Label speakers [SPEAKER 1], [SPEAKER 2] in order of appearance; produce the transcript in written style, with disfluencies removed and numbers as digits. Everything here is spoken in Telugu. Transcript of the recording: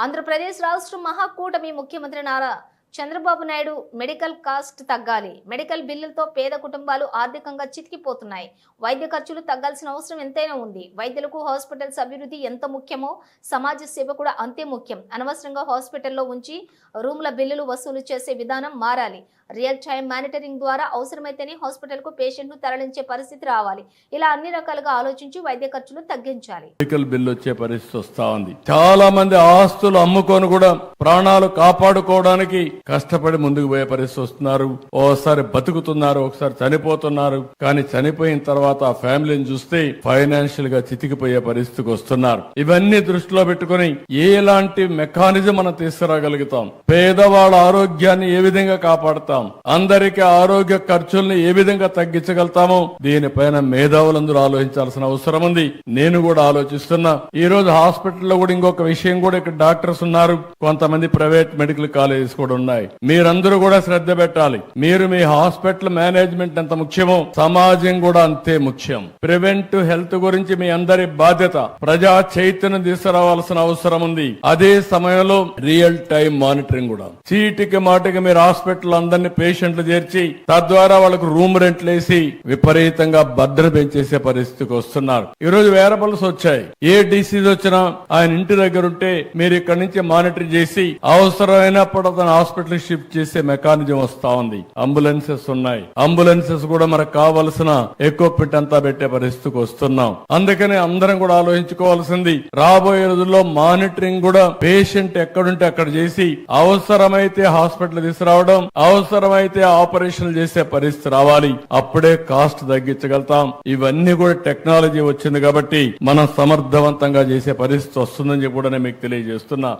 [SPEAKER 1] ఆంధ్రప్రదేశ్ రాష్ట్ర మహాకూటమి ముఖ్యమంత్రి నారా చంద్రబాబు నాయుడు మెడికల్ కాస్ట్ తగ్గాలి. మెడికల్ బిల్లులతో పేద కుటుంబాలు ఆర్థికంగా చితికిపోతున్నాయి. వైద్య ఖర్చులు తగ్గాల్సిన అవసరం ఎంతైనా ఉంది. వైద్యులకు హాస్పిటల్స్ అభివృద్ధి ఎంత ముఖ్యమో సమాజ సేవ కూడా అంతే ముఖ్యం. అనవసరంగా హాస్పిటల్లో ఉంచి రూమ్ల బిల్లులు వసూలు చేసే విధానం మారాలి. రియల్ టైం మానిటరింగ్ ద్వారా అవసరమైతేనే హాస్పిటల్ కు పేషెంట్ ను తరలించే పరిస్థితి రావాలి. ఇలా అన్ని రకాలుగా ఆలోచించి వైద్య ఖర్చులు తగ్గించాలి.
[SPEAKER 2] మెడికల్ బిల్లు వచ్చే పరిస్థితి వస్తా ఉంది. చాలా మంది ఆస్తులు అమ్ముకొని కూడా ప్రాణాలు కాపాడుకోవడానికి కష్టపడి ముందుకు పోయే పరిస్థితి వస్తున్నారు. ఓసారి బతుకుతున్నారు, ఒకసారి చనిపోతున్నారు. కానీ చనిపోయిన తర్వాత ఆ ఫ్యామిలీని చూస్తే ఫైనాన్షియల్ గా చితికిపోయే పరిస్థితికి వస్తున్నారు. ఇవన్నీ దృష్టిలో పెట్టుకుని ఎలాంటి మెకానిజం మనం తీసుకురాగలుగుతాం, పేదవాళ్ళ ఆరోగ్యాన్ని ఏ విధంగా కాపాడుతాం, అందరికీ ఆరోగ్య ఖర్చుల్ని ఏ విధంగా తగ్గించగలుగుతామో దీనిపైన మేధావులందరూ ఆలోచించాల్సిన అవసరం ఉంది. నేను కూడా ఆలోచిస్తున్నా. ఈ రోజు హాస్పిటల్లో కూడా ఇంకొక విషయం కూడా, ఇక్కడ డాక్టర్స్ ఉన్నారు, కొంతమంది ప్రైవేట్ మెడికల్ కాలేజెస్ కూడా ఉన్నాయి. మీరందరూ కూడా శ్రద్ధ పెట్టాలి. మీరు మీ హాస్పిటల్ మేనేజ్మెంట్ ఎంత ముఖ్యమో సమాజం కూడా అంతే ముఖ్యం. ప్రివెంటివ్ హెల్త్ గురించి మీ అందరి బాధ్యత. ప్రజా చైతన్యం తీసుకురావాల్సిన అవసరం ఉంది. అదే సమయంలో రియల్ టైం మానిటరింగ్ కూడా. చీటికి మాటికి మీరు హాస్పిటల్ అందరినీ పేషెంట్లు చేర్చి తద్వారా వాళ్ళకు రూమ్ రెంట్లు వేసి విపరీతంగా భద్రత పెంచేసే పరిస్థితికి వస్తున్నారు. ఈ రోజు వేరబుల్స్ వచ్చాయి. ఏ డిసీజ్ వచ్చినా ఆయన ఇంటి దగ్గర ఉంటే మీరు ఇక్కడ నుంచి మానిటర్ చేసి అవసరమైనప్పుడు అతను హాస్పిటల్ షిఫ్ట్ చేసే మెకానిజం వస్తా ఉంది. అంబులెన్సెస్ ఉన్నాయి. అంబులెన్సెస్ కూడా మనకు కావలసిన ఎక్విప్మెంట్ అంతా పెట్టే పరిస్థితికి వస్తున్నాం. అందుకని అందరం కూడా ఆలోచించుకోవాల్సింది, రాబోయే రోజుల్లో మానిటరింగ్ కూడా పేషెంట్ ఎక్కడుంటే అక్కడ చేసి అవసరమైతే హాస్పిటల్ తీసుకురావడం, అవసరమైతే ఆపరేషన్లు చేసే పరిస్థితి రావాలి. అప్పుడే కాస్ట్ తగ్గించగలుగుతాం. ఇవన్నీ కూడా టెక్నాలజీ వచ్చింది కాబట్టి మనం సమర్థవంతంగా చేసే పరిస్థితి వస్తుందని చెప్పి కూడా నేను మీకు తెలియజేస్తున్నా.